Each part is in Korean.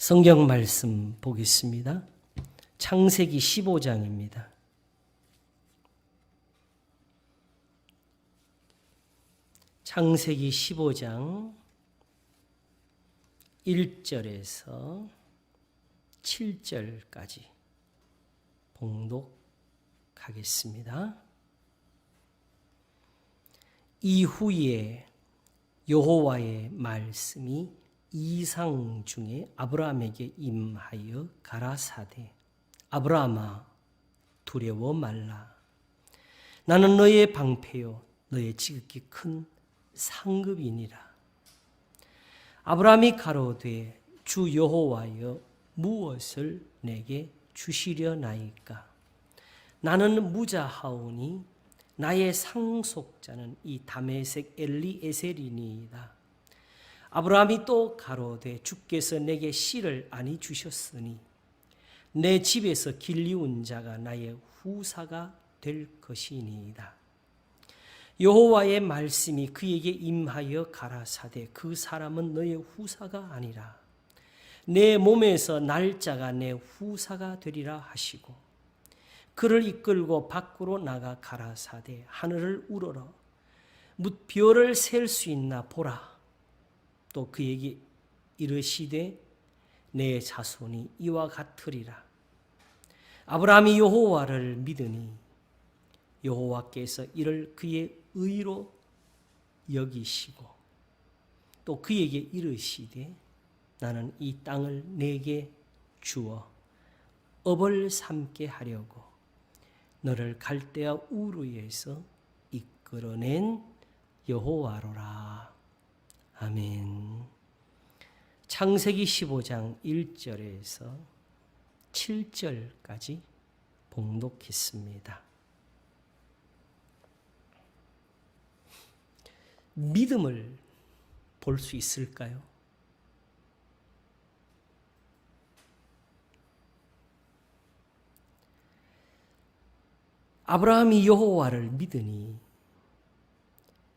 성경 말씀 보겠습니다. 창세기 15장입니다. 창세기 15장 1절에서 7절까지 봉독하겠습니다. 이후에 여호와의 말씀이 이상 중에 아브라함에게 임하여 가라사대 아브라함아 두려워 말라. 나는 너의 방패요 너의 지극히 큰 상급이니라. 아브라함이 가로되 주 여호와여 무엇을 내게 주시려나이까. 나는 무자하오니 나의 상속자는 이 다메섹 엘리에셀이니이다. 아브라함이 또 가로되 주께서 내게 씨를 아니 주셨으니 내 집에서 길리운 자가 나의 후사가 될 것이니이다. 여호와의 말씀이 그에게 임하여 가라사대 그 사람은 너의 후사가 아니라 내 몸에서 날짜가 내 후사가 되리라 하시고 그를 이끌고 밖으로 나가 가라사대 하늘을 우러러 뭇 별을 셀 수 있나 보라. 또 그에게 이르시되 내 자손이 이와 같으리라. 아브라함이 여호와를 믿으니 여호와께서 이를 그의 의로 여기시고 또 그에게 이르시되 나는 이 땅을 내게 주어 업을 삼게 하려고 너를 갈대아 우르에서 이끌어낸 여호와로라. 아멘. 창세기 15장 1절에서 7절까지 봉독했습니다. 믿음을 볼 수 있을까요? 아브라함이 여호와를 믿으니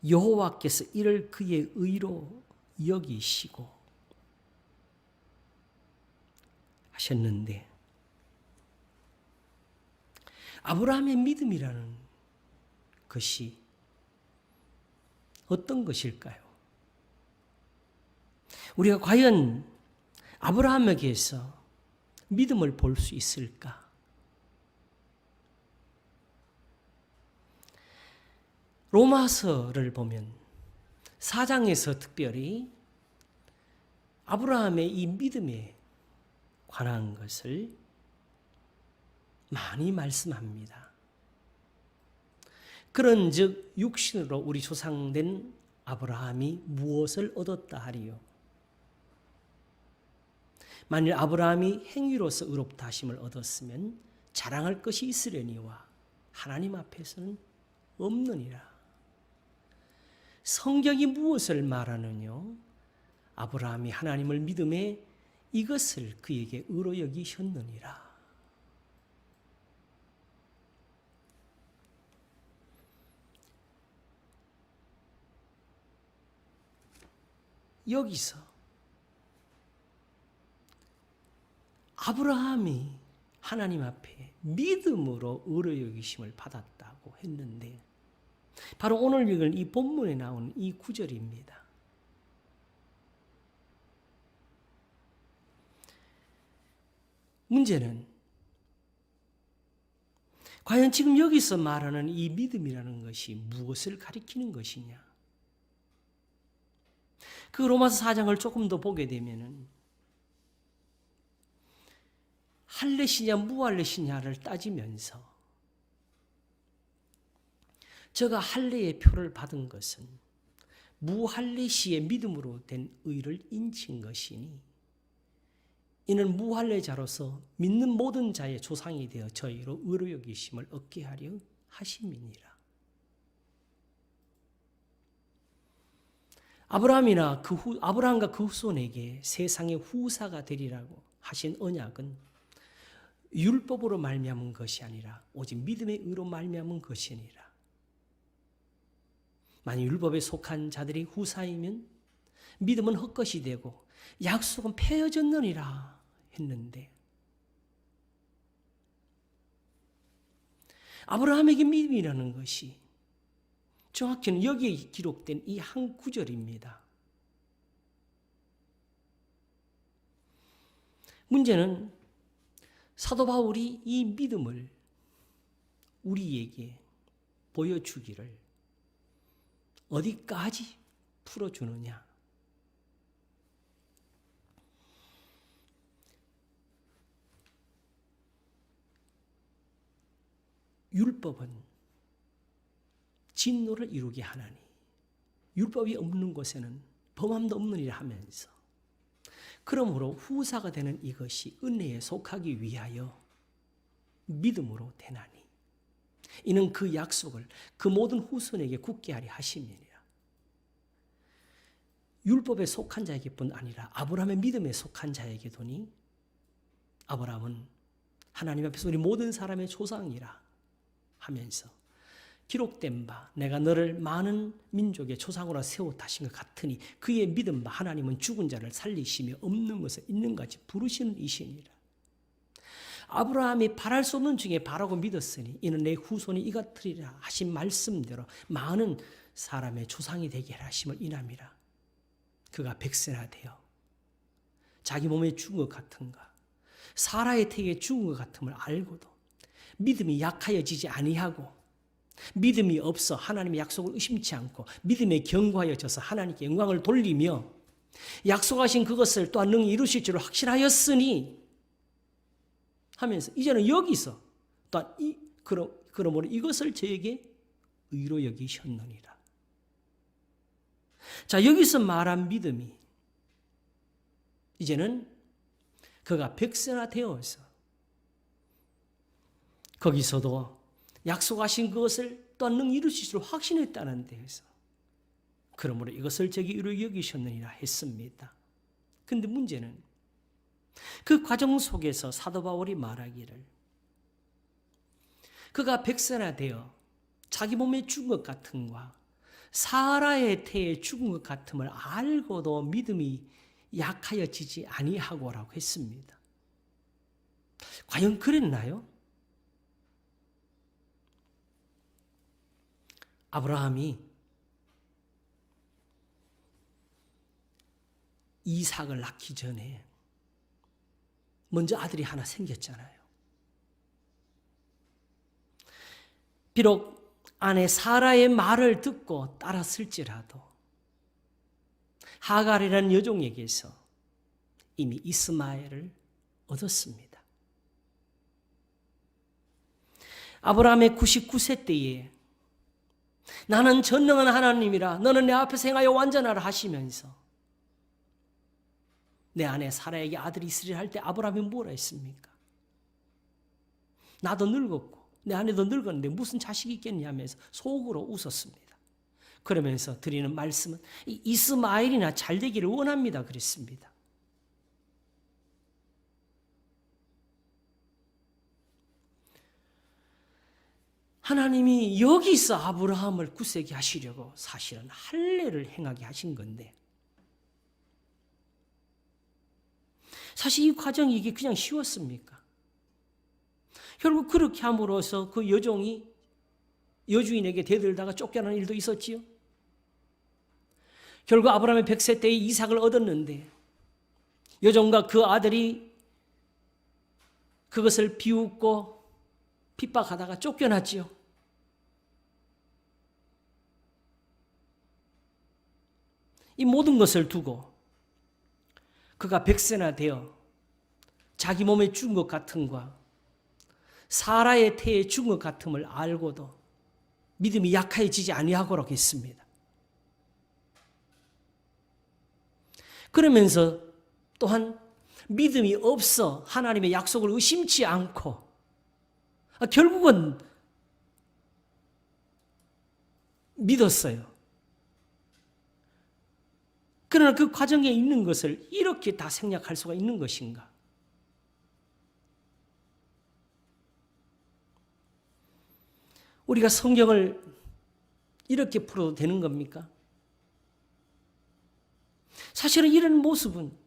여호와께서 이를 그의 의로 여기시고 하셨는데 아브라함의 믿음이라는 것이 어떤 것일까요? 우리가 과연 아브라함에게서 믿음을 볼 수 있을까? 로마서를 보면 4장에서 특별히 아브라함의 이 믿음에 관한 것을 많이 말씀합니다. 그런즉 육신으로 우리 조상된 아브라함이 무엇을 얻었다 하리요? 만일 아브라함이 행위로서 의롭다 하심을 얻었으면 자랑할 것이 있으려니와 하나님 앞에서는 없느니라. 성경이 무엇을 말하느냐? 아브라함이 하나님을 믿음에 이것을 그에게 의로 여기셨느니라. 여기서 아브라함이 하나님 앞에 믿음으로 의로 여기심을 받았다고 했는데 바로 오늘 읽은 이 본문에 나오는 이 구절입니다. 문제는 과연 지금 여기서 말하는 이 믿음이라는 것이 무엇을 가리키는 것이냐? 그 로마서 4장을 조금 더 보게 되면은 할례시냐 무할례시냐를 따지면서 저가 할례의 표를 받은 것은 무할례시의 믿음으로 된 의를 인친 것이니 이는 무할례자로서 믿는 모든 자의 조상이 되어 저희로 의로 여기심을 얻게 하려 하심이니라. 아브라함과 그 후손에게 세상의 후사가 되리라고 하신 언약은 율법으로 말미암은 것이 아니라 오직 믿음의 의로 말미암은 것이니라. 만약 율법에 속한 자들이 후사이면 믿음은 헛것이 되고 약속은 폐허졌느니라 했는데 아브라함에게 믿음이라는 것이 정확히는 여기에 기록된 이 한 구절입니다. 문제는 사도 바울이 이 믿음을 우리에게 보여주기를 어디까지 풀어주느냐. 율법은 진노를 이루게 하나니 율법이 없는 곳에는 범함도 없느니라 하면서 그러므로 후사가 되는 이것이 은혜에 속하기 위하여 믿음으로 되나니 이는 그 약속을 그 모든 후손에게 굳게 하리 하심이니라. 율법에 속한 자에게뿐 아니라 아브라함의 믿음에 속한 자에게도니 아브라함은 하나님 앞에서 우리 모든 사람의 조상이라 하면서 기록된 바 내가 너를 많은 민족의 조상으로 세웠다 하신 것 같으니 그의 믿음 바 하나님은 죽은 자를 살리시며 없는 것을 있는 같이 부르시는 이시니라. 아브라함이 바랄 수 없는 중에 바라고 믿었으니 이는 내 후손이 이같으리라 하신 말씀대로 많은 사람의 조상이 되게 하심을 인함이라. 그가 백세나 되어 자기 몸에 죽은 것 같은가 사라의 태에 죽은 것 같음을 알고도 믿음이 약하여지지 아니하고 믿음이 없어 하나님의 약속을 의심치 않고 믿음에 견고하여져서 하나님께 영광을 돌리며 약속하신 그것을 또한 능히 이루실 줄을 확신하였으니 하면서 이제는 여기서 또한 그러므로 이것을 저에게 의로 여기셨느니라. 자, 여기서 말한 믿음이 이제는 그가 백세나 되어서 거기서도 약속하신 그것을 또한 능히 이루실 줄 확신했다는 데에서 그러므로 이것을 저에게 의로 여기셨느니라 했습니다. 그런데 문제는 그 과정 속에서 사도 바울이 말하기를 그가 백세나 되어 자기 몸에 죽은 것 같음과 사라의 태에 죽은 것 같음을 알고도 믿음이 약하여지지 아니하고라고 했습니다. 과연 그랬나요? 아브라함이 이삭을 낳기 전에 먼저 아들이 하나 생겼잖아요. 비록 아내 사라의 말을 듣고 따랐을지라도 하갈이라는 여종에게서 이미 이스마엘을 얻었습니다. 아브라함의 99세 때에 나는 전능한 하나님이라 너는 내 앞에서 행하여 완전하라 하시면서 내 아내 사라에게 아들이 있으리라 할 때 아브라함이 뭐라 했습니까? 나도 늙었고 내 아내도 늙었는데 무슨 자식이 있겠냐 하면서 속으로 웃었습니다. 그러면서 드리는 말씀은 이스마엘이나 잘 되기를 원합니다 그랬습니다. 하나님이 여기서 아브라함을 굳세게 하시려고 사실은 할례를 행하게 하신 건데 사실 이 과정이 이게 그냥 쉬웠습니까? 결국 그렇게 함으로써 그 여종이 여주인에게 대들다가 쫓겨나는 일도 있었지요. 결국 아브라함의 100세 때에 이삭을 얻었는데 여종과 그 아들이 그것을 비웃고 핍박하다가 쫓겨났지요. 이 모든 것을 두고 그가 100세나 되어 자기 몸에 죽은 것 같음과 사라의 태에 죽은 것 같음을 알고도 믿음이 약해지지 아니하고라고 했습니다. 그러면서 또한 믿음이 없어 하나님의 약속을 의심치 않고 결국은 믿었어요. 그러나 그 과정에 있는 것을 이렇게 다 생략할 수가 있는 것인가? 우리가 성경을 이렇게 풀어도 되는 겁니까? 사실은 이런 모습은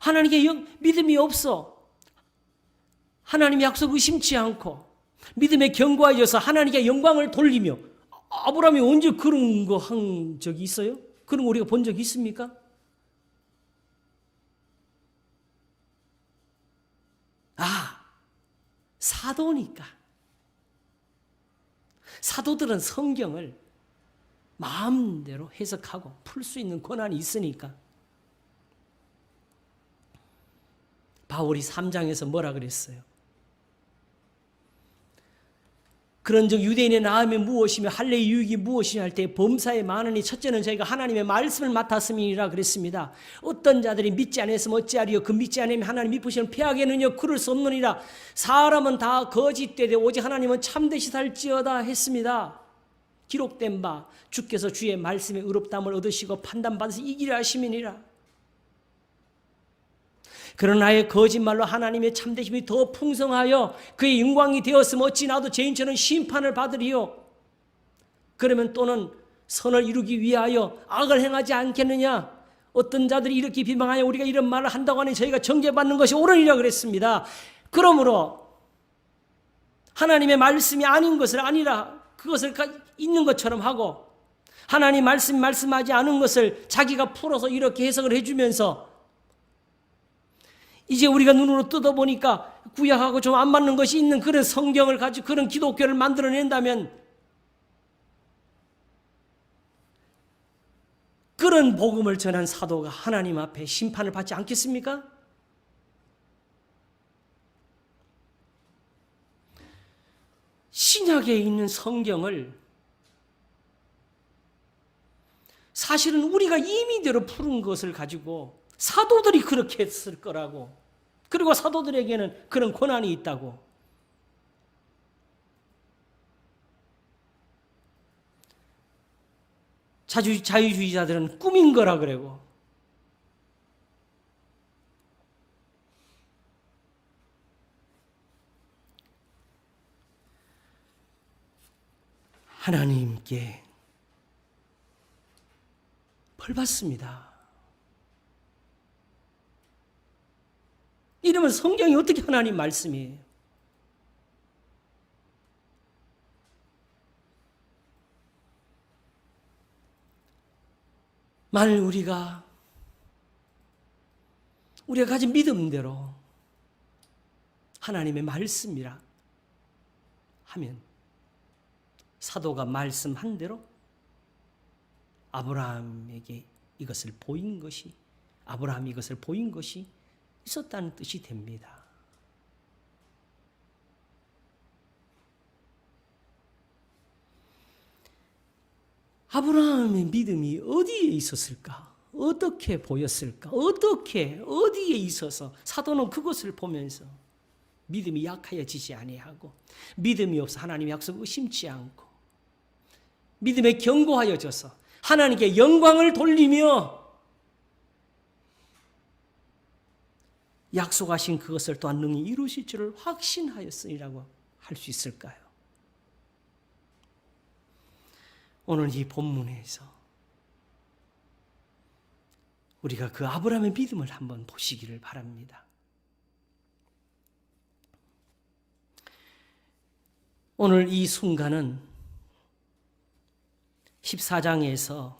하나님께 믿음이 없어 하나님의 약속 의심치 않고 믿음에 견고해져서 하나님께 영광을 돌리며, 아브라함이 언제 그런 거 한 적이 있어요? 그런 거 우리가 본 적이 있습니까? 사도니까. 사도들은 성경을 마음대로 해석하고 풀 수 있는 권한이 있으니까. 바울이 3장에서 뭐라 그랬어요? 그런즉 유대인의 나음이 무엇이며 할례의 유익이 무엇이냐 할 때 범사에 많으니 첫째는 저희가 하나님의 말씀을 맡았음이니라 그랬습니다. 어떤 자들이 믿지 않았으면 어찌하리요? 그 믿지 않으면 하나님 미쁘시는 폐하게는요 그럴 수 없느니라. 사람은 다 거짓되되 오직 하나님은 참되시 살지어다 했습니다. 기록된 바 주께서 주의 말씀에 의롭다함을 얻으시고 판단받아서 이기려 하심이니라. 그러나 거짓말로 하나님의 참되심이 더 풍성하여 그의 영광이 되었으면 어찌 나도 죄인처럼 심판을 받으리요? 그러면 또는 선을 이루기 위하여 악을 행하지 않겠느냐? 어떤 자들이 이렇게 비방하여 우리가 이런 말을 한다고 하니 저희가 정죄받는 것이 옳으니라 그랬습니다. 그러므로 하나님의 말씀이 아닌 것을 아니라 그것을 있는 것처럼 하고, 하나님 말씀하지 않은 것을 자기가 풀어서 이렇게 해석을 해주면서, 이제 우리가 눈으로 뜯어보니까 구약하고 좀 안 맞는 것이 있는 그런 성경을 가지고 그런 기독교를 만들어낸다면, 그런 복음을 전한 사도가 하나님 앞에 심판을 받지 않겠습니까? 신약에 있는 성경을 사실은 우리가 임의대로 푸른 것을 가지고 사도들이 그렇게 했을 거라고, 그리고 사도들에게는 그런 권한이 있다고. 자유주의자들은 꾸민 거라 그러고, 하나님께 벌 받습니다. 이러면 성경이 어떻게 하나님 말씀이에요? 만일 우리가 가진 믿음대로 하나님의 말씀이라 하면, 사도가 말씀한 대로 아브라함에게 이것을 보인 것이, 아브라함이 이것을 보인 것이 있었다는 뜻이 됩니다. 아브라함의 믿음이 어디에 있었을까? 어떻게 보였을까? 어디에 있어서 사도는 그것을 보면서 믿음이 약하여지지 아니하고, 믿음이 없어 하나님의 약속을 의심치 않고, 믿음에 견고하여져서 하나님께 영광을 돌리며 약속하신 그것을 또한 능히 이루실 줄을 확신하였으리라고 할 수 있을까요? 오늘 이 본문에서 우리가 그 아브라함의 믿음을 한번 보시기를 바랍니다. 오늘 이 순간은 14장에서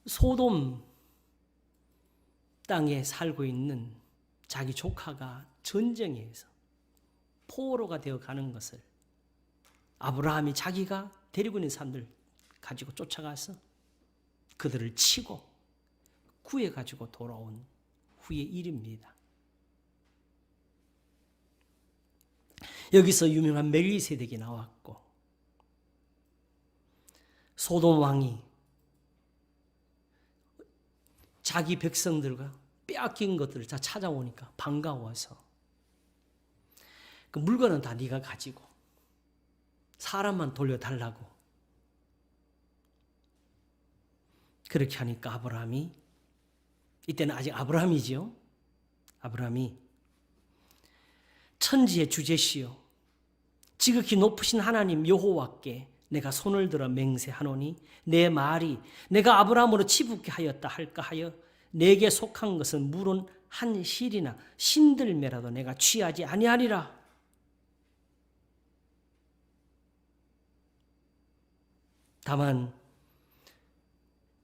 소돔 땅에 살고 있는 자기 조카가 전쟁에서 포로가 되어 가는 것을 아브라함이 자기가 데리고 있는 사람들 가지고 쫓아가서 그들을 치고 구해가지고 돌아온 후의 일입니다. 여기서 유명한 멜기세덱이 나왔고, 소돔 왕이 자기 백성들과 빼앗긴 것들을 다 찾아오니까 반가워서 그 물건은 다 네가 가지고 사람만 돌려달라고 그렇게 하니까 아브라함이, 이때는 아직 아브라함이지요. 아브라함이 천지의 주제시요 지극히 높으신 하나님 여호와께 내가 손을 들어 맹세하노니 내 말이 내가 아브라함으로 치붙게 하였다 할까 하여 내게 속한 것은 물은 한 실이나 신들매라도 내가 취하지 아니하리라. 다만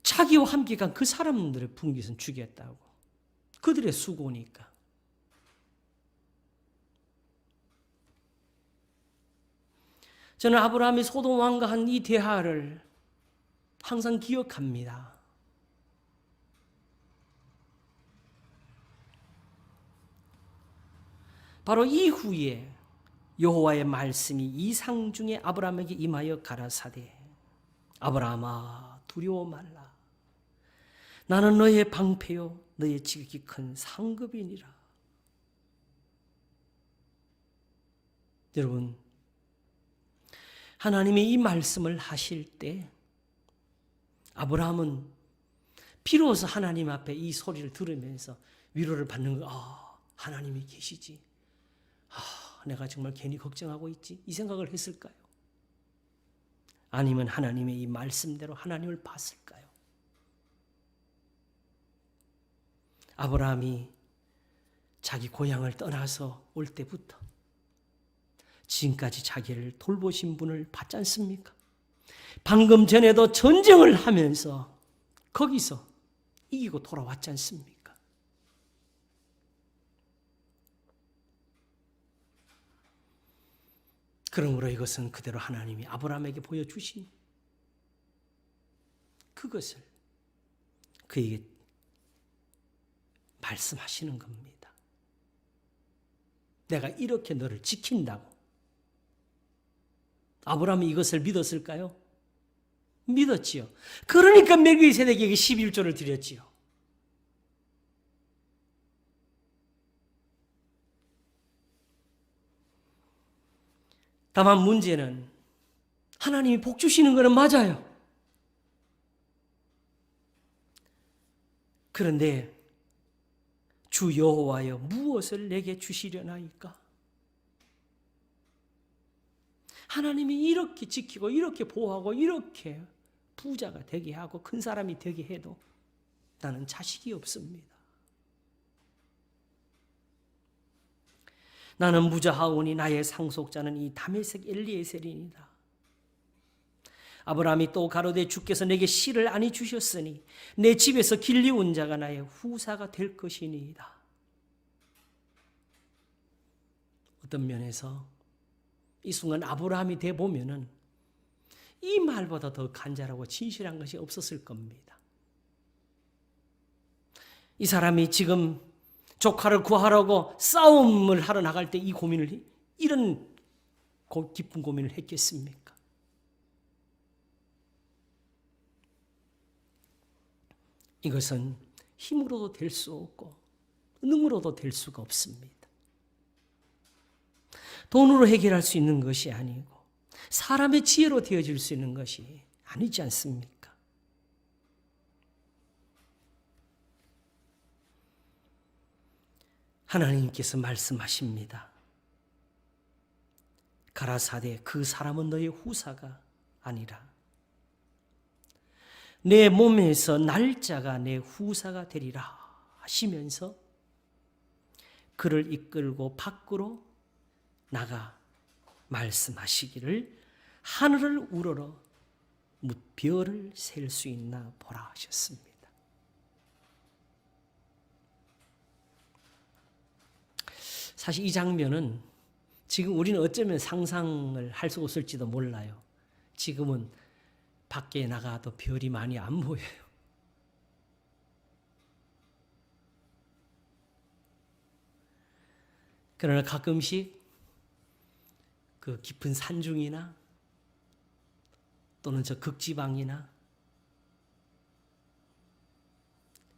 자기와 함께 간 그 사람들의 분깃은 죽였다고. 그들의 수고니까. 저는 아브라함이 소돔 왕과 한 이 대화를 항상 기억합니다. 바로 이후에 여호와의 말씀이 이상 중에 아브라함에게 임하여 가라사대 아브라함아 두려워 말라. 나는 너의 방패요 너의 지극히 큰 상급이니라. 여러분, 하나님이 이 말씀을 하실 때 아브라함은 비로소 하나님 앞에 이 소리를 들으면서 위로를 받는 거, 하나님이 계시지. 내가 정말 괜히 걱정하고 있지. 이 생각을 했을까요? 아니면 하나님의 이 말씀대로 하나님을 봤을까요? 아브라함이 자기 고향을 떠나서 올 때부터 지금까지 자기를 돌보신 분을 봤지 않습니까? 방금 전에도 전쟁을 하면서 거기서 이기고 돌아왔지 않습니까? 그러므로 이것은 그대로 하나님이 아브라함에게 보여주신 그것을 그에게 말씀하시는 겁니다. 내가 이렇게 너를 지킨다고. 아브라함이 이것을 믿었을까요? 믿었지요. 그러니까 멜기세덱에게 11조를 드렸지요. 다만 문제는 하나님이 복 주시는 것은 맞아요. 그런데 주 여호와여 무엇을 내게 주시려나이까? 하나님이 이렇게 지키고 이렇게 보호하고 이렇게 부자가 되게 하고 큰 사람이 되게 해도 나는 자식이 없습니다. 나는 무자하오니 나의 상속자는 이 다메섹 엘리에셀이니라. 아브라함이 또 가로되 주께서 내게 씨를 아니 주셨으니 내 집에서 길리온 자가 나의 후사가 될 것이니이다. 어떤 면에서 이 순간 아브라함이 돼 보면은 이 말보다 더 간절하고 진실한 것이 없었을 겁니다. 이 사람이 지금 조카를 구하려고 싸움을 하러 나갈 때 이 고민을, 이런 깊은 고민을 했겠습니까? 이것은 힘으로도 될 수 없고 능으로도 될 수가 없습니다. 돈으로 해결할 수 있는 것이 아니고 사람의 지혜로 되어질 수 있는 것이 아니지 않습니까? 하나님께서 말씀하십니다. 가라사대 그 사람은 너의 후사가 아니라 내 몸에서 날짜가 내 후사가 되리라 하시면서 그를 이끌고 밖으로 나가 말씀하시기를 하늘을 우러러 별을 셀 수 있나 보라 하셨습니다. 사실 이 장면은 지금 우리는 어쩌면 상상을 할 수 없을지도 몰라요. 지금은 밖에 나가도 별이 많이 안 보여요. 그러나 가끔씩 그 깊은 산중이나 또는 저 극지방이나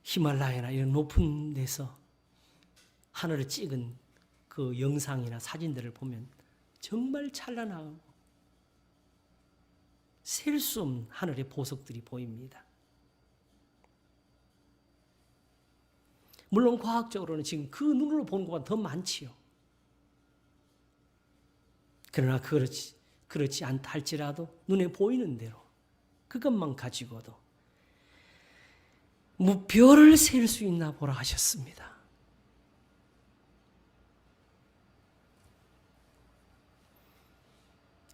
히말라야나 이런 높은 데서 하늘을 찍은 그 영상이나 사진들을 보면 정말 찬란하고 셀 수 없는 하늘의 보석들이 보입니다. 물론 과학적으로는 지금 그 눈으로 보는 것보다 더 많지요. 그러나 그렇지 않다 할지라도 눈에 보이는 대로 그것만 가지고도 별을 셀 수 있나 보라 하셨습니다.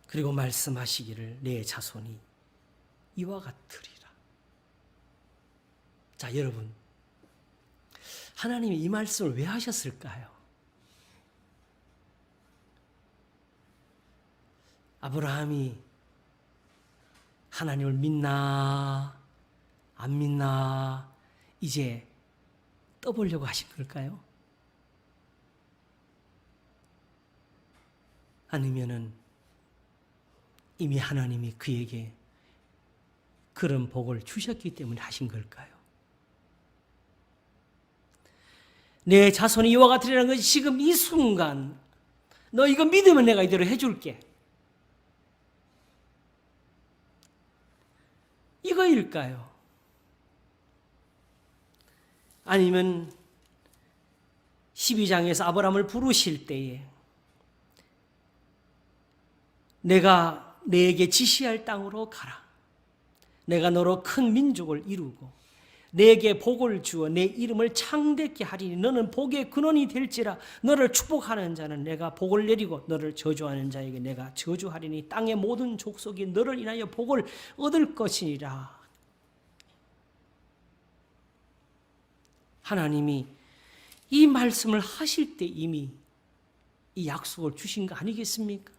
그리고 말씀하시기를 내 자손이 이와 같으리라. 자, 여러분, 하나님이 이 말씀을 왜 하셨을까요? 아브라함이 하나님을 믿나 안 믿나 이제 떠보려고 하신 걸까요? 아니면은 이미 하나님이 그에게 그런 복을 주셨기 때문에 하신 걸까요? 내 자손이 이와 같으리라는 것이 지금 이 순간 너 이거 믿으면 내가 이대로 해줄게. 이거일까요? 아니면 12장에서 아브라함을 부르실 때에 내가 내게 지시할 땅으로 가라. 내가 너로 큰 민족을 이루고 내게 복을 주어 내 이름을 창대케 하리니 너는 복의 근원이 될지라. 너를 축복하는 자는 내가 복을 내리고 너를 저주하는 자에게 내가 저주하리니 땅의 모든 족속이 너를 인하여 복을 얻을 것이니라. 하나님이 이 말씀을 하실 때 이미 이 약속을 주신 거 아니겠습니까?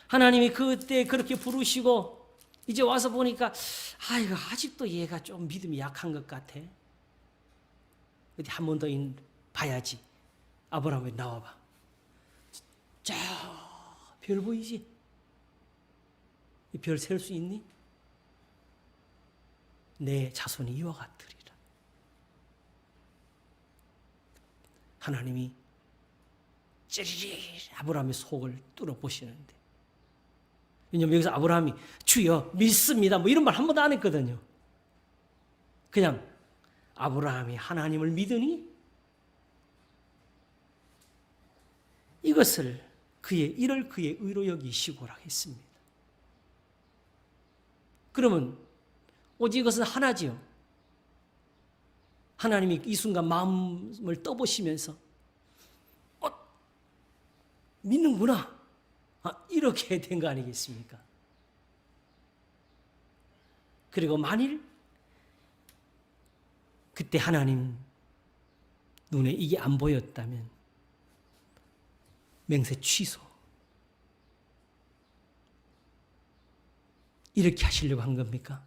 하나님이 그때 그렇게 부르시고 이제 와서 보니까 이거 아직도 얘가 좀 믿음이 약한 것 같아. 어디 한 번 더 봐야지. 아브라함이 나와봐. 자, 별 보이지? 이 별 셀 수 있니? 내 자손이 이와 같으리라. 하나님이 찌리리 아브라함의 속을 뚫어보시는데, 왜냐하면 여기서 아브라함이 주여 믿습니다 뭐 이런 말 한 번도 안 했거든요. 그냥 아브라함이 하나님을 믿으니 이를 그의 의로 여기시고라 했습니다. 그러면 오직 이것은 하나지요. 하나님이 이 순간 마음을 떠보시면서 믿는구나. 이렇게 된 거 아니겠습니까? 그리고 만일 그때 하나님 눈에 이게 안 보였다면 맹세 취소. 이렇게 하시려고 한 겁니까?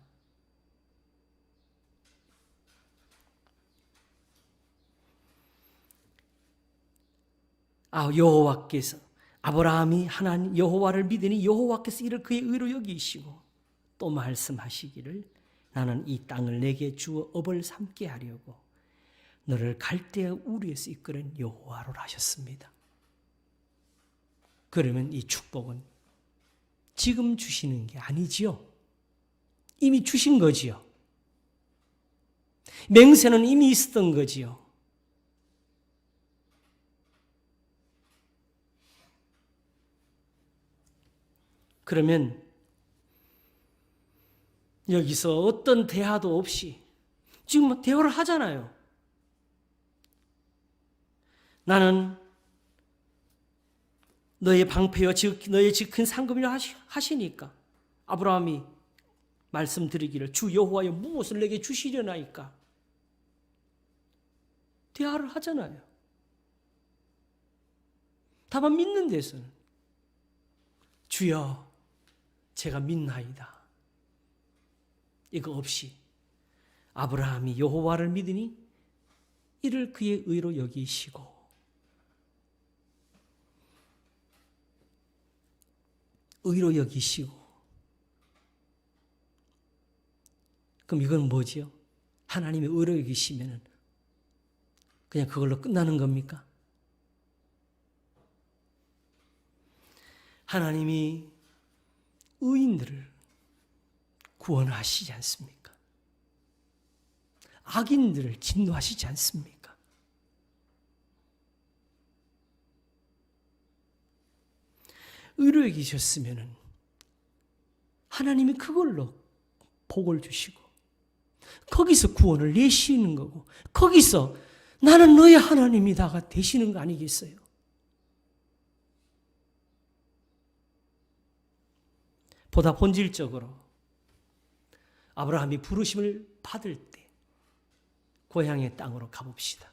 여호와께서 아브라함이 하나님 여호와를 믿으니 여호와께서 이를 그의 의로 여기시고 또 말씀하시기를 나는 이 땅을 내게 주어 업을 삼게 하려고 너를 갈대아 우리에서 이끌은 여호와로 하셨습니다. 그러면 이 축복은 지금 주시는 게 아니지요. 이미 주신 거지요. 맹세는 이미 있었던 거지요. 그러면 여기서 어떤 대화도 없이 지금 대화를 하잖아요. 나는 너의 방패와 너의 큰 상급이라 하시니까 아브라함이 말씀드리기를 주 여호와여 무엇을 내게 주시려나이까 대화를 하잖아요. 다만 믿는 데서는 주여 제가 믿나이다. 이거 없이 아브라함이 여호와를 믿으니 이를 그의 의로 여기시고 의로 여기시고 그럼 이건 뭐지요? 하나님의 의로 여기시면은 그냥 그걸로 끝나는 겁니까? 하나님이 의인들을 구원하시지 않습니까? 악인들을 진노하시지 않습니까? 의로 여기셨으면 하나님이 그걸로 복을 주시고 거기서 구원을 내시는 거고 거기서 나는 너의 하나님이다가 되시는 거 아니겠어요? 보다 본질적으로 아브라함이 부르심을 받을 때 고향의 땅으로 가봅시다.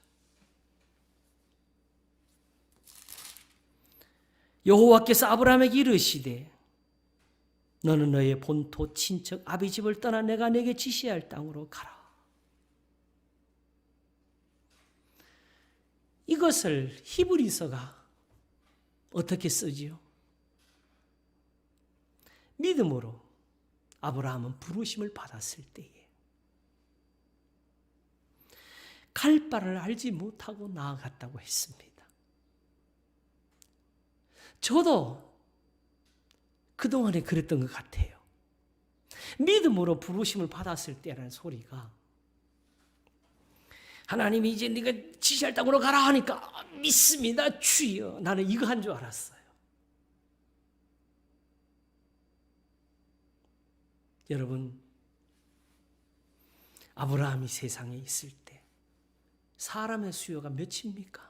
여호와께서 아브라함에게 이르시되 너는 너의 본토 친척 아비 집을 떠나 내가 내게 지시할 땅으로 가라. 이것을 히브리서가 어떻게 쓰지요? 믿음으로 아브라함은 부르심을 받았을 때에 갈 바를 알지 못하고 나아갔다고 했습니다. 저도 그동안에 그랬던 것 같아요. 믿음으로 부르심을 받았을 때라는 소리가 하나님이 이제 네가 지시할 땅으로 가라 하니까 믿습니다 주여, 나는 이거 한 줄 알았어요. 여러분, 아브라함이 세상에 있을 때 사람의 수요가 몇입니까?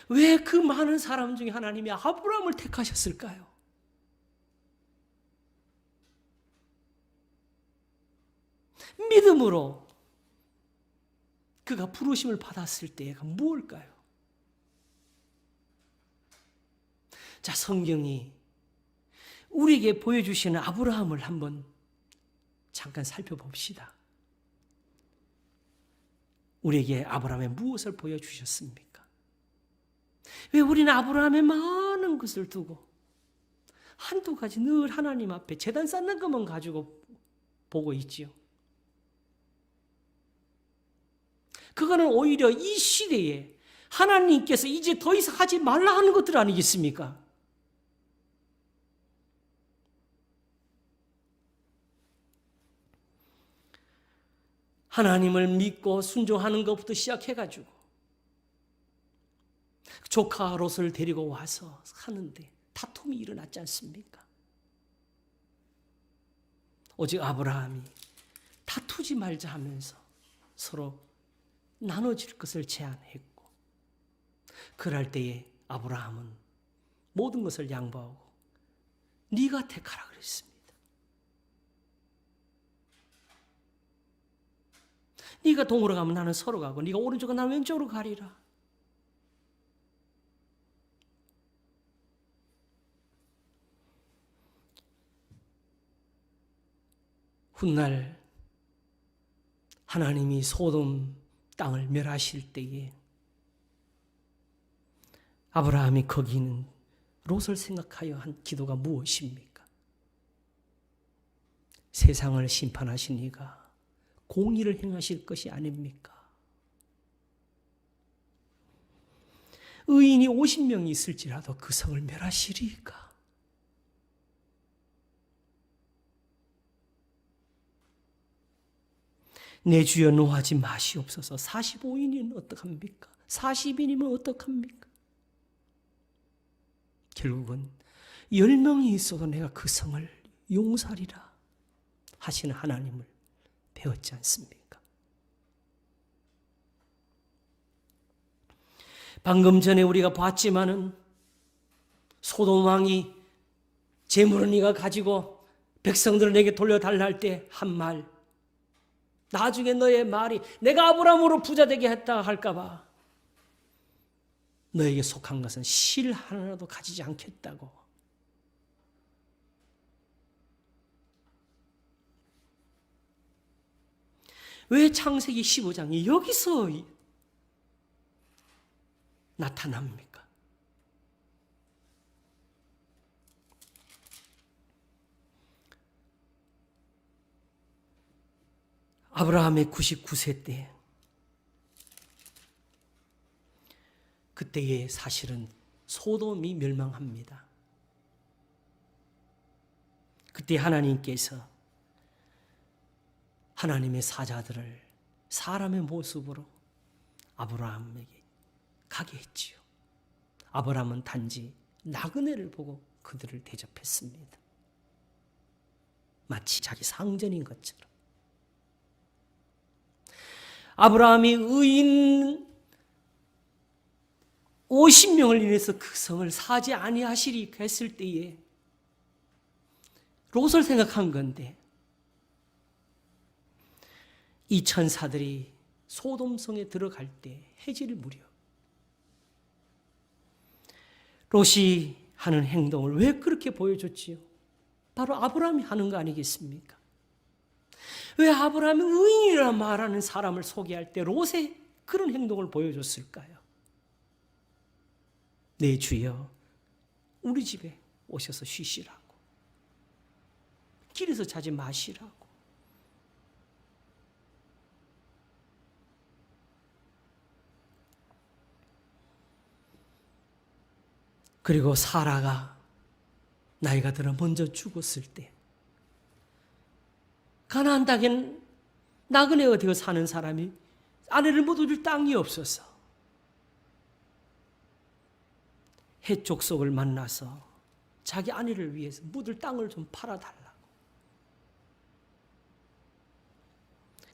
왜 그 많은 사람 중에 하나님이 아브라함을 택하셨을까요? 믿음으로 그가 부르심을 받았을 때가 무엇일까요? 자, 성경이 우리에게 보여주시는 아브라함을 한번 잠깐 살펴봅시다. 우리에게 아브라함의 무엇을 보여주셨습니까? 왜 우리는 아브라함의 많은 것을 두고 한두 가지 늘 하나님 앞에 제단 쌓는 것만 가지고 보고 있지요? 그거는 오히려 이 시대에 하나님께서 이제 더 이상 하지 말라 하는 것들 아니겠습니까? 하나님을 믿고 순종하는 것부터 시작해가지고 조카 롯을 데리고 와서 하는데 다툼이 일어났지 않습니까? 오직 아브라함이 다투지 말자 하면서 서로 나눠질 것을 제안했고, 그럴 때에 아브라함은 모든 것을 양보하고 네가 택하라 그랬습니다. 네가 동으로 가면 나는 서로 가고 네가 오른쪽으로 나는 왼쪽으로 가리라. 훗날 하나님이 소돔 땅을 멸하실 때에 아브라함이 거기 있는 롯을 생각하여 한 기도가 무엇입니까? 세상을 심판하신 이가 공의를 행하실 것이 아닙니까? 의인이 50명이 있을지라도 그 성을 멸하시리까? 내 주여 노하지 마시옵소서. 45인이면 어떡합니까? 40인이면 어떡합니까? 결국은 10명이 있어도 내가 그 성을 용서하리라 하시는 하나님을 배웠지 않습니까? 방금 전에 우리가 봤지만은 소돔 왕이 재물을 네가 가지고 백성들을 내게 돌려달라 할 때 한 말, 나중에 너의 말이 내가 아브라함으로 부자 되게 했다 할까봐 너에게 속한 것은 실 하나라도 가지지 않겠다고. 왜 창세기 15장이 여기서 나타납니까? 아브라함의 99세 때, 그때에 사실은 소돔이 멸망합니다. 그때 하나님께서 하나님의 사자들을 사람의 모습으로 아브라함에게 가게 했지요. 아브라함은 단지 나그네를 보고 그들을 대접했습니다. 마치 자기 상전인 것처럼. 아브라함이 의인 50명을 인해서 그 성을 사지 아니하시리 했을 때에 롯을 생각한 건데, 이 천사들이 소돔성에 들어갈 때 해질 무렵 롯이 하는 행동을 왜 그렇게 보여줬지요? 바로 아브라함이 하는 거 아니겠습니까? 왜 아브라함이 의인이라 말하는 사람을 소개할 때 롯의 그런 행동을 보여줬을까요? 내 주여, 우리 집에 오셔서 쉬시라고, 길에서 자지 마시라고. 그리고 사라가 나이가 들어 먼저 죽었을 때 가나안 땅엔 나그네 어디에 사는 사람이 아내를 못 얻을 땅이 없어서 헷 족속을 만나서 자기 아내를 위해서 묻을 땅을 좀 팔아달라고.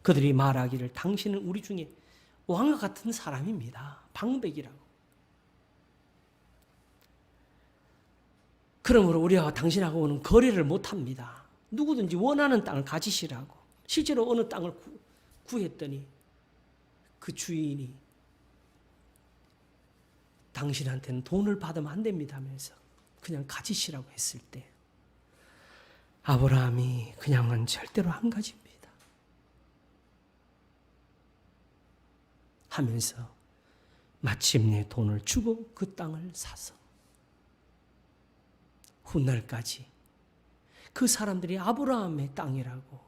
그들이 말하기를 당신은 우리 중에 왕과 같은 사람입니다. 방백이라고. 그러므로 우리와 당신하고는 거래를 못합니다. 누구든지 원하는 땅을 가지시라고. 실제로 어느 땅을 구했더니 그 주인이 당신한테는 돈을 받으면 안 됩니다 하면서 그냥 가지시라고 했을 때 아브라함이 그냥은 절대로 안 가집니다 하면서 마침내 돈을 주고 그 땅을 사서 훗날까지 그 사람들이 아브라함의 땅이라고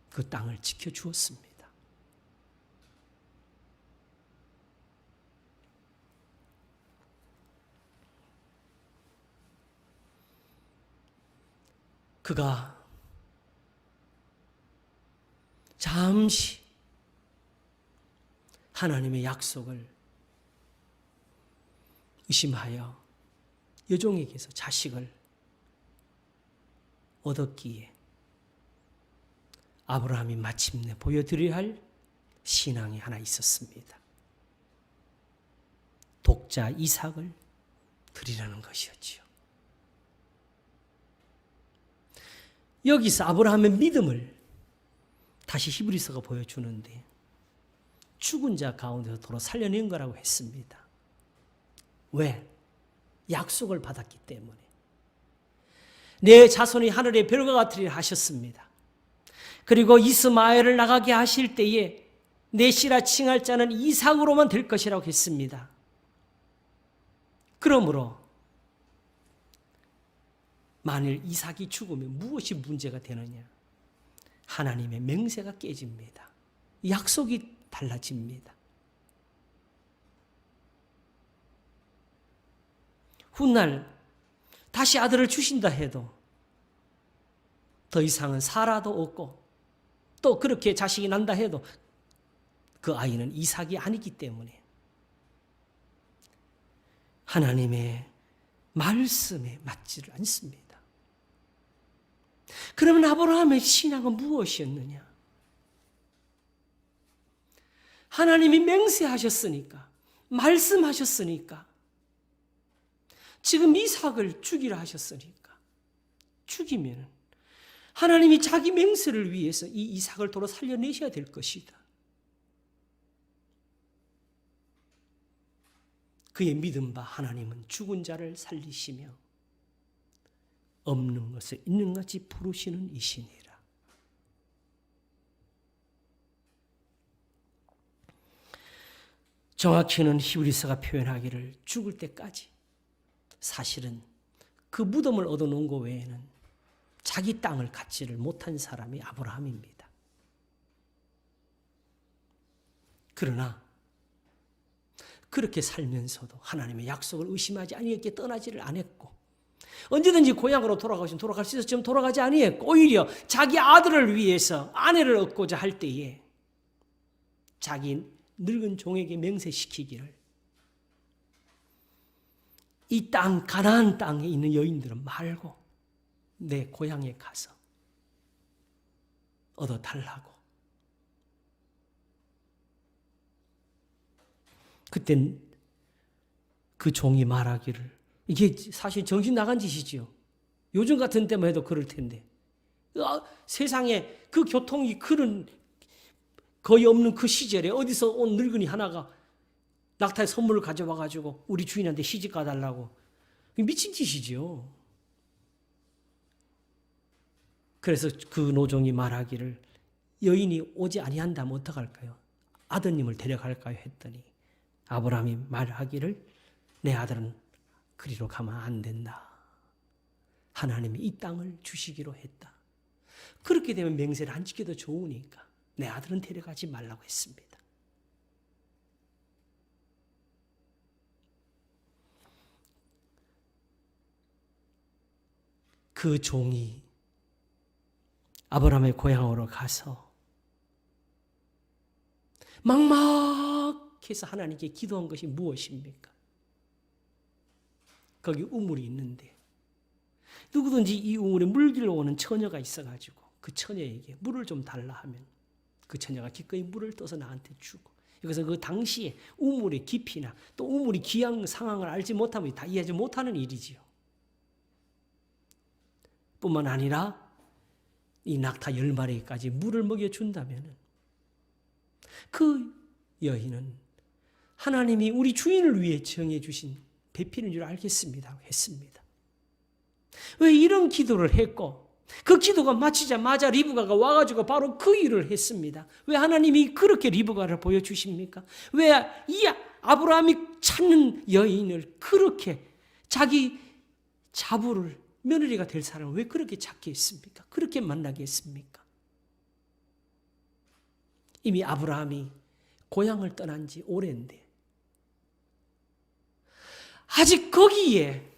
그 땅을 지켜주었습니다. 그가 잠시 하나님의 약속을 의심하여 여종에게서 자식을 얻었기에 아브라함이 마침내 보여드려야 할 신앙이 하나 있었습니다. 독자 이삭을 드리라는 것이었지요. 여기서 아브라함의 믿음을 다시 히브리서가 보여주는데 죽은 자 가운데서 도로 살려낸 거라고 했습니다. 왜? 약속을 받았기 때문에. 내 자손이 하늘의 별과 같으리라 하셨습니다. 그리고 이스마엘을 나가게 하실 때에 내 씨라 칭할 자는 이삭으로만 될 것이라고 했습니다. 그러므로 만일 이삭이 죽으면 무엇이 문제가 되느냐? 하나님의 맹세가 깨집니다. 약속이 달라집니다. 훗날 다시 아들을 주신다 해도 더 이상은 사라도 없고 또 그렇게 자식이 난다 해도 그 아이는 이삭이 아니기 때문에 하나님의 말씀에 맞지를 않습니다. 그러면 아브라함의 신앙은 무엇이었느냐? 하나님이 맹세하셨으니까, 말씀하셨으니까, 지금 이삭을 죽이라 하셨으니까 죽이면 하나님이 자기 맹세를 위해서 이 이삭을 도로 살려내셔야 될 것이다. 그의 믿음 바 하나님은 죽은 자를 살리시며 없는 것을 있는 같이 부르시는 이시니라. 정확히는 히브리서가 표현하기를 죽을 때까지 사실은 그 무덤을 얻어놓은 것 외에는 자기 땅을 갖지를 못한 사람이 아브라함입니다. 그러나 그렇게 살면서도 하나님의 약속을 의심하지 아니했기에 떠나지를 않았고 언제든지 고향으로 돌아갈 수 있었지만 돌아가지 아니했고 오히려 자기 아들을 위해서 아내를 얻고자 할 때에 자기 늙은 종에게 맹세시키기를 이 땅 가나안 땅에 있는 여인들은 말고 내 고향에 가서 얻어달라고. 그땐 그 종이 말하기를, 이게 사실 정신 나간 짓이지요. 요즘 같은 때만 해도 그럴 텐데. 세상에 그 교통이 그런 거의 없는 그 시절에 어디서 온 늙은이 하나가 낙타의 선물을 가져와가지고 우리 주인한테 시집 가달라고. 미친 짓이지요. 그래서 그 노종이 말하기를, 여인이 오지 아니한다면 어떡할까요? 아드님을 데려갈까요? 했더니 아브라함이 말하기를, 내 아들은 그리로 가면 안 된다. 하나님이 이 땅을 주시기로 했다. 그렇게 되면 맹세를 안 지켜도 좋으니까 내 아들은 데려가지 말라고 했습니다. 그 종이 아브라함의 고향으로 가서 막막해서 하나님께 기도한 것이 무엇입니까? 거기 우물이 있는데 누구든지 이 우물에 물기로 오는 처녀가 있어가지고 그 처녀에게 물을 좀 달라 하면 그 처녀가 기꺼이 물을 떠서 나한테 주고, 그래서 그 당시에 우물의 깊이나 또 우물이 귀한 상황을 알지 못하면 다 이해하지 못하는 일이지요. 뿐만 아니라 이 낙타 10마리까지 물을 먹여준다면 그 여인은 하나님이 우리 주인을 위해 정해주신 배필인 줄 알겠습니다 했습니다. 왜 이런 기도를 했고 그 기도가 마치자마자 리브가가 와가지고 바로 그 일을 했습니다. 왜 하나님이 그렇게 리브가를 보여주십니까? 왜 이 아브라함이 찾는 여인을 그렇게 자기 자부를 며느리가 될 사람을 왜 그렇게 찾게 했습니까? 그렇게 만나게 했습니까? 이미 아브라함이 고향을 떠난 지 오래인데 아직 거기에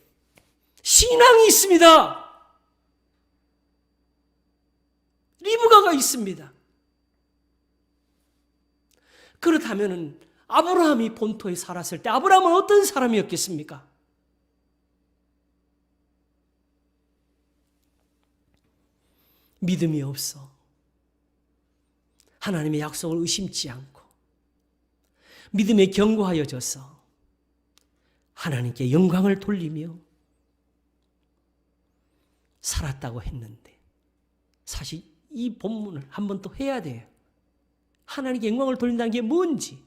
신앙이 있습니다. 리브가가 있습니다. 그렇다면 아브라함이 본토에 살았을 때 아브라함은 어떤 사람이었겠습니까? 믿음이 없어 하나님의 약속을 의심치 않고 믿음에 견고하여져서 하나님께 영광을 돌리며 살았다고 했는데, 사실 이 본문을 한 번 또 해야 돼요. 하나님께 영광을 돌린다는 게 뭔지.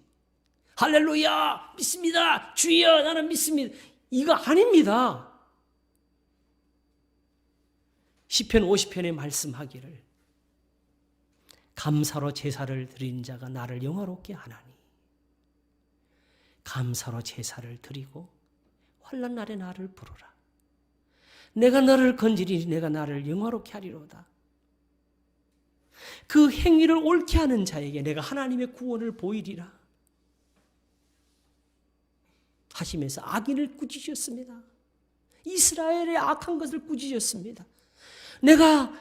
할렐루야 믿습니다 주여 나는 믿습니다 이거 아닙니다. 시편 50편에 말씀하기를, 감사로 제사를 드린 자가 나를 영화롭게 하나니 감사로 제사를 드리고 환난 날에 나를 부르라. 내가 너를 건지리니 내가 나를 영화롭게 하리로다. 그 행위를 옳게 하는 자에게 내가 하나님의 구원을 보이리라 하시면서 악인을 꾸짖으셨습니다. 이스라엘의 악한 것을 꾸짖으셨습니다. 내가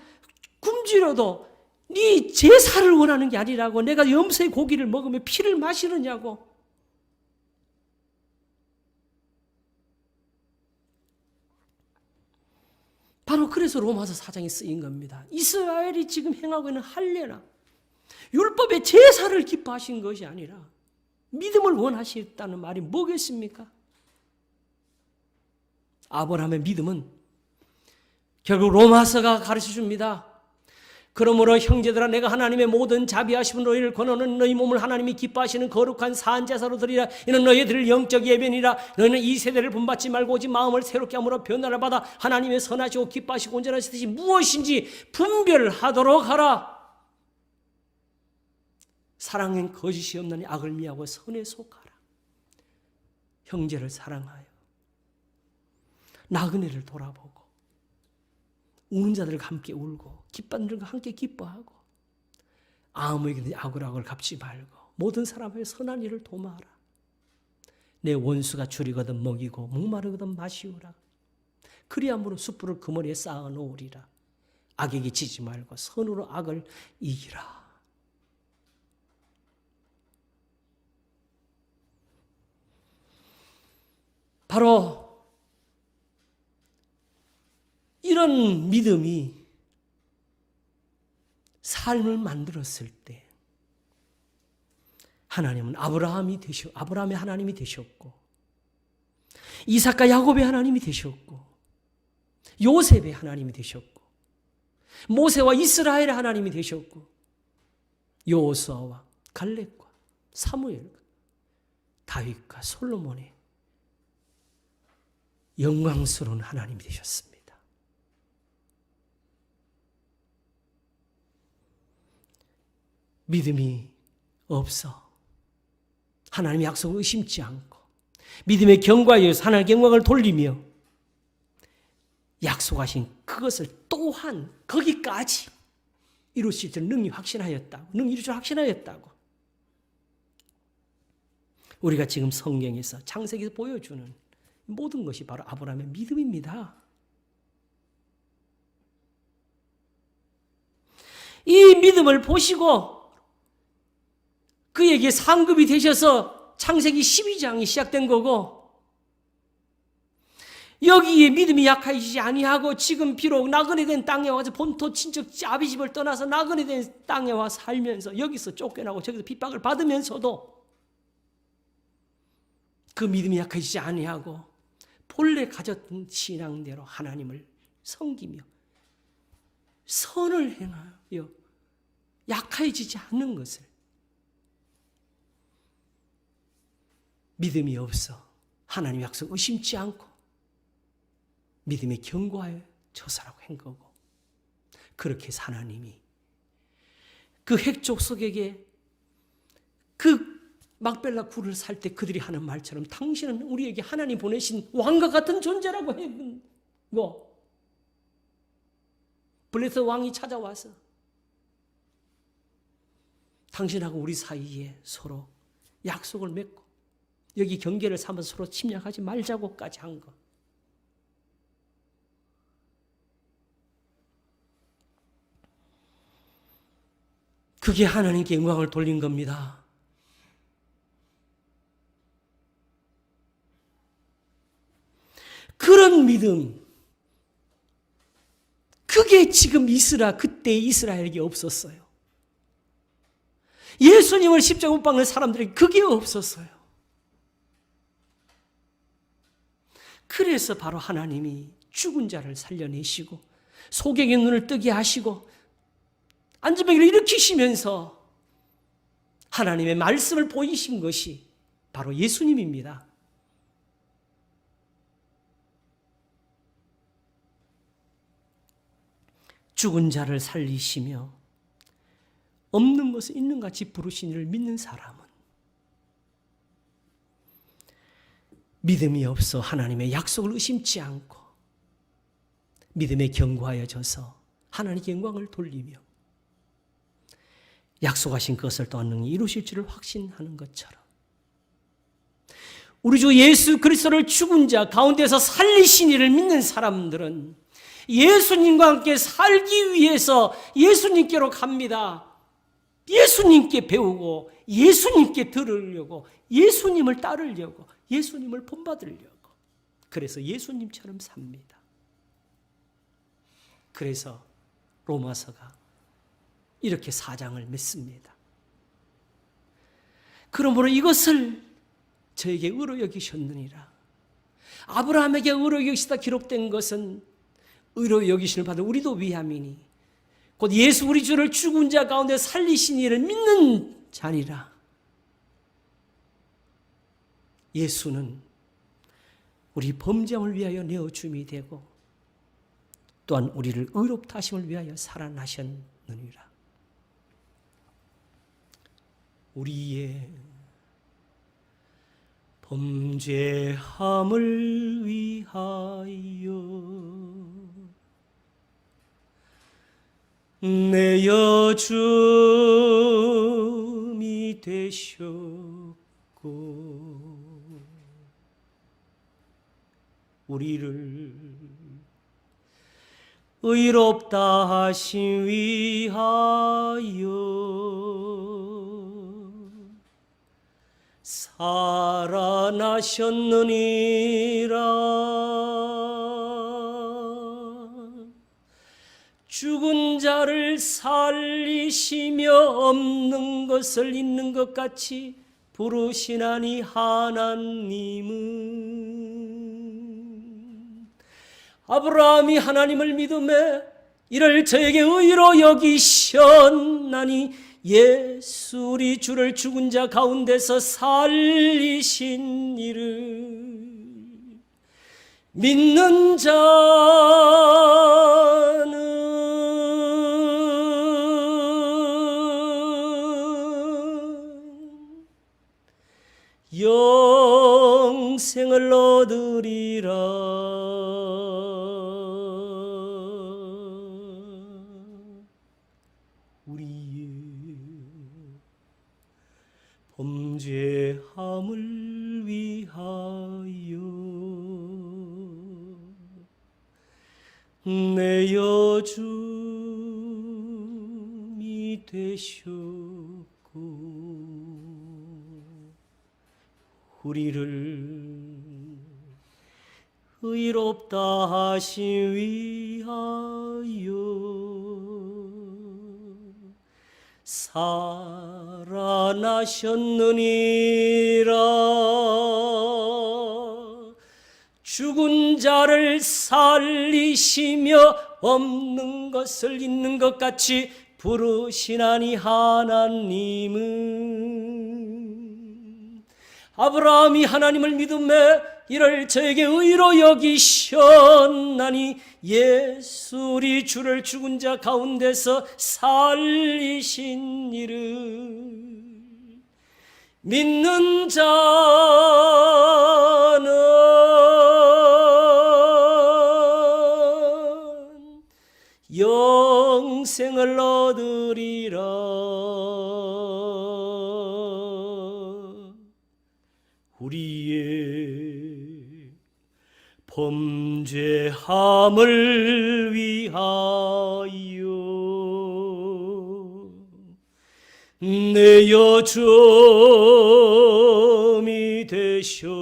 굶주려도 네 제사를 원하는 게 아니라고, 내가 염소의 고기를 먹으며 피를 마시느냐고. 바로 그래서 로마서 4장에 쓰인 겁니다. 이스라엘이 지금 행하고 있는 할례나 율법의 제사를 기뻐하신 것이 아니라 믿음을 원하셨다는 말이 뭐겠습니까? 아브라함의 믿음은 결국 로마서가 가르쳐줍니다. 그러므로 형제들아 내가 하나님의 모든 자비하심은 너희를 권하는 너희 몸을 하나님이 기뻐하시는 거룩한 사한제사로 드리라. 이는 너희들을 영적 예배니라. 너희는 이 세대를 본받지 말고 오직 마음을 새롭게 함으로 변화를 받아 하나님의 선하시고 기뻐하시고 온전하신 뜻이 무엇인지 분별하도록 하라. 사랑엔 거짓이 없나니 악을 미하고 선에 속하라. 형제를 사랑하여 나그네를 돌아보고 우는 자들과 함께 울고 기뻐하는 자들과 함께 기뻐하고 아무에게든지 악을 갚지 말고 모든 사람에게 선한 일을 도모하라. 내 원수가 줄이거든 먹이고 목마르거든 마시우라. 그리함으로 숯불을 그머리에 쌓아 놓으리라. 악에게 지지 말고 선으로 악을 이기라. 바로 이런 믿음이 삶을 만들었을 때 하나님은 아브라함의 하나님이 되셨고 이삭과 야곱의 하나님이 되셨고, 요셉의 하나님이 되셨고, 모세와 이스라엘의 하나님이 되셨고, 여호수아와 갈렙과 사무엘과 다윗과 솔로몬의 영광스러운 하나님이 되셨습니다. 믿음이 없어 하나님의 약속을 의심치 않고 믿음의 견고하여 하나님의 영광을 돌리며 약속하신 그것을 또한 거기까지 이루실 줄 능히 확신하였다고, 능히 이루실 줄 확신하였다고. 우리가 지금 성경에서 창세기에서 보여주는 모든 것이 바로 아브라함의 믿음입니다. 이 믿음을 보시고 그에게 상급이 되셔서 창세기 12장이 시작된 거고, 여기에 믿음이 약하시지 아니하고 지금 비록 나그네 된 땅에 와서 본토 친척 아비 집을 떠나서 나그네 된 땅에 와 살면서 여기서 쫓겨나고 저기서 핍박을 받으면서도 그 믿음이 약하시지 아니하고 본래 가졌던 신앙대로 하나님을 섬기며 선을 행하여 약해지지 않는 것을, 믿음이 없어 하나님 약속 의심치 않고 믿음에 견고하여 저사라고 한 거고, 그렇게 해서 하나님이 그 핵족속에게 그 막벨라 굴을 살 때 그들이 하는 말처럼 당신은 우리에게 하나님 보내신 왕과 같은 존재라고 한 거. 블레셋 왕이 찾아와서 당신하고 우리 사이에 서로 약속을 맺고 여기 경계를 삼아서 서로 침략하지 말자고까지 한 것. 그게 하나님께 영광을 돌린 겁니다. 그런 믿음, 그게 지금 그때 이스라엘에게 없었어요. 예수님을 십자가 못 박는 사람들에게 그게 없었어요. 그래서 바로 하나님이 죽은 자를 살려내시고 소경의 눈을 뜨게 하시고 안전병을 일으키시면서 하나님의 말씀을 보이신 것이 바로 예수님입니다. 죽은 자를 살리시며 없는 것을 있는 같이 부르신 이를 믿는 사람은 믿음이 없어 하나님의 약속을 의심치 않고 믿음에 견고하여져서 하나님께 영광을 돌리며 약속하신 것을 또한 능히 이루실 줄을 확신하는 것처럼 우리 주 예수 그리스도를 죽은 자 가운데서 살리신 이를 믿는 사람들은 예수님과 함께 살기 위해서 예수님께로 갑니다. 예수님께 배우고 예수님께 들으려고 예수님을 따르려고 예수님을 본받으려고 그래서 예수님처럼 삽니다. 그래서 로마서가 이렇게 4장을 맺습니다. 그러므로 이것을 저에게 의로 여기셨느니라. 아브라함에게 의로 여기시다 기록된 것은 의로 여기심을 받은 우리도 위함이니 곧 예수 우리 주를 죽은 자 가운데 살리신 이를 믿는 자니라. 예수는 우리 범죄함을 위하여 내어줌이 되고 또한 우리를 의롭다 하심을 위하여 살아나셨느니라. 우리의 범죄함을 위하여 내어줌이 되셨고 우리를 의롭다 하심 위하여 살아나셨느니라. 죽은 자를 살리시며 없는 것을 있는 것 같이 부르시나니 하나님은 아브라함이 하나님을 믿음에 이를 저에게 의로 여기셨나니 예수 우리 주를 죽은 자 가운데서 살리신 이를 믿는 자는 영생을 얻으리라. 우리의 범죄함을 위하여 내어 줌이 되셨고 우리를 의롭다 하심 위하여 살아나셨느니라. 죽은 자를 살리시며 없는 것을 있는 것 같이 부르시나니 하나님은 아브라함이 하나님을 믿음에 이를 저에게 의로 여기셨나니 예수 우리 주를 죽은 자 가운데서 살리신 이를 믿는 자는 영생을 얻으리라. 우리의 범죄함을 위하여 내어 점이 되셨고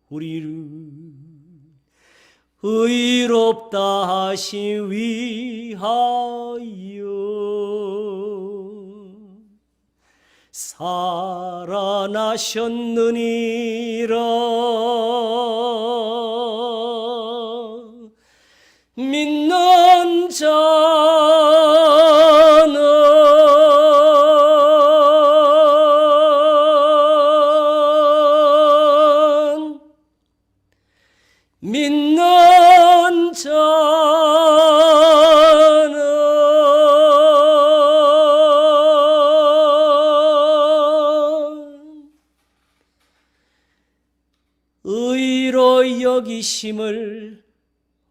우리를 의롭다 하심 위하여 살아나셨느니라. 믿는 자는 믿는 자는 의로 여기심을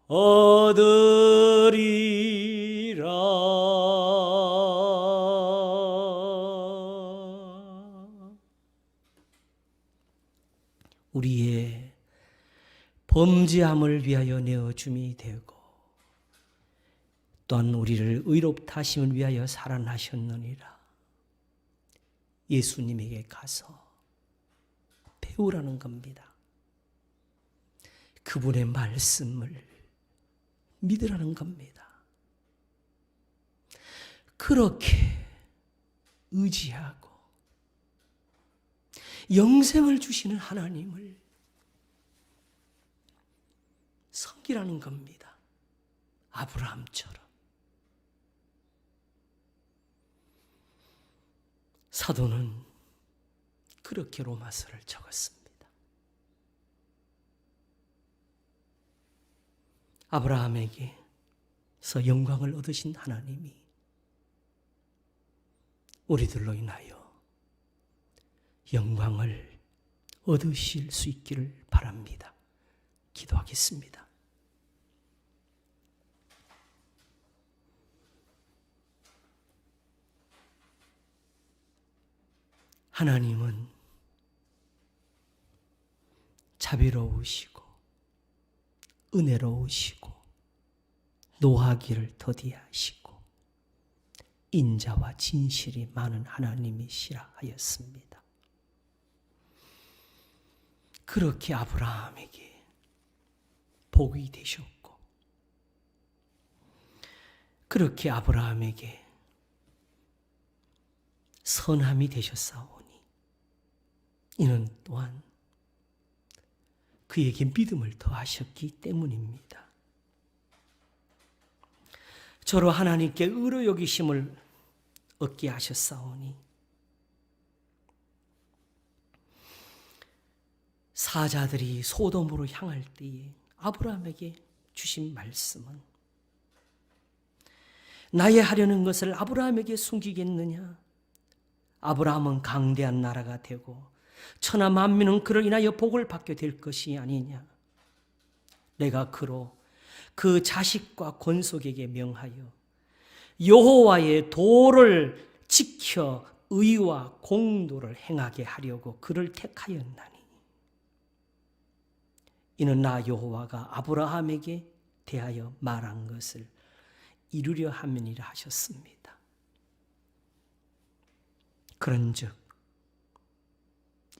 얻으리라. 우리의 범죄함을 위하여 내어줌이 되고 또한 우리를 의롭다 하심을 위하여 살아나셨느니라. 예수님에게 가서 배우라는 겁니다. 그분의 말씀을 믿으라는 겁니다. 그렇게 의지하고 영생을 주시는 하나님을 섬기라는 겁니다. 아브라함처럼. 사도는 그렇게 로마서를 적었습니다. 아브라함에게서 영광을 얻으신 하나님이 우리들로 인하여 영광을 얻으실 수 있기를 바랍니다. 기도하겠습니다. 하나님은 자비로우시고 은혜로우시고 노하기를 더디하시고 인자와 진실이 많은 하나님이시라 하였습니다. 그렇게 아브라함에게 복이 되셨고 그렇게 아브라함에게 선함이 되셨사오니 이는 또한 그에게 믿음을 더하셨기 때문입니다. 저로 하나님께 의로 여기심을 얻게 하셨사오니 사자들이 소돔으로 향할 때에 아브라함에게 주신 말씀은 나의 하려는 것을 아브라함에게 숨기겠느냐? 아브라함은 강대한 나라가 되고 천하 만민은 그로 인하여 복을 받게 될 것이 아니냐? 내가 그로 그 자식과 권속에게 명하여 여호와의 도를 지켜 의와 공도를 행하게 하려고 그를 택하였나니 이는 나 여호와가 아브라함에게 대하여 말한 것을 이루려 함이니라 하셨습니다. 그런즉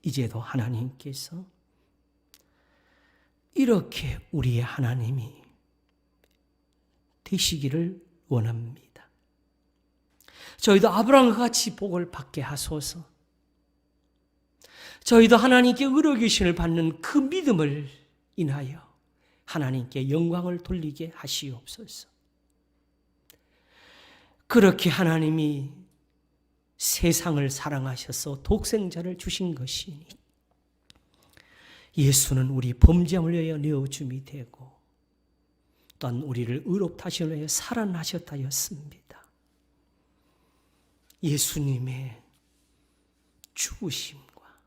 이제도 하나님께서 이렇게 우리의 하나님이 되시기를 원합니다. 저희도 아브라함과 같이 복을 받게 하소서. 저희도 하나님께 의로 계심을 받는 그 믿음을 인하여 하나님께 영광을 돌리게 하시옵소서. 그렇게 하나님이 세상을 사랑하셔서 독생자를 주신 것이니 예수는 우리 범죄함을 위하여 내어줌이 되고 또한 우리를 의롭다 하시려 위하여 살아나셨다 하였습니다. 예수님의 죽으심과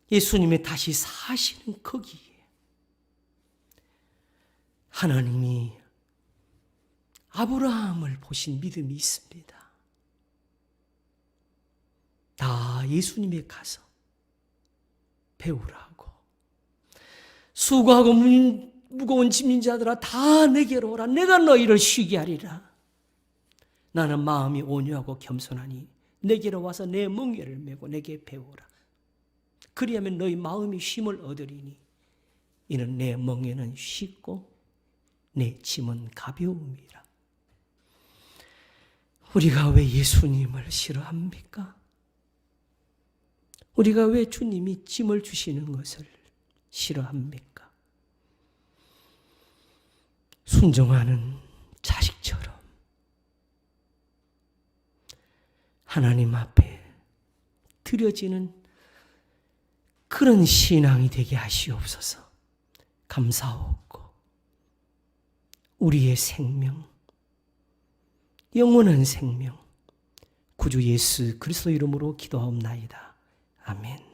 예수님의 다시 사시는 거기에 하나님이 아브라함을 보신 믿음이 있습니다. 다 예수님에 가서 배우라고. 수고하고 무거운 짐진 자들아 다 내게로 오라. 내가 너희를 쉬게 하리라. 나는 마음이 온유하고 겸손하니 내게로 와서 내 멍에를 메고 내게 배우라. 그리하면 너희 마음이 쉼을 얻으리니 이는 내 멍에는 쉽고 내 짐은 가벼움이라. 우리가 왜 예수님을 싫어합니까? 우리가 왜 주님이 짐을 주시는 것을 싫어합니까? 순종하는 자식처럼 하나님 앞에 드려지는 그런 신앙이 되게 하시옵소서. 감사하옵고 우리의 생명, 영원한 생명 구주 예수 그리스도 이름으로 기도하옵나이다. 아멘.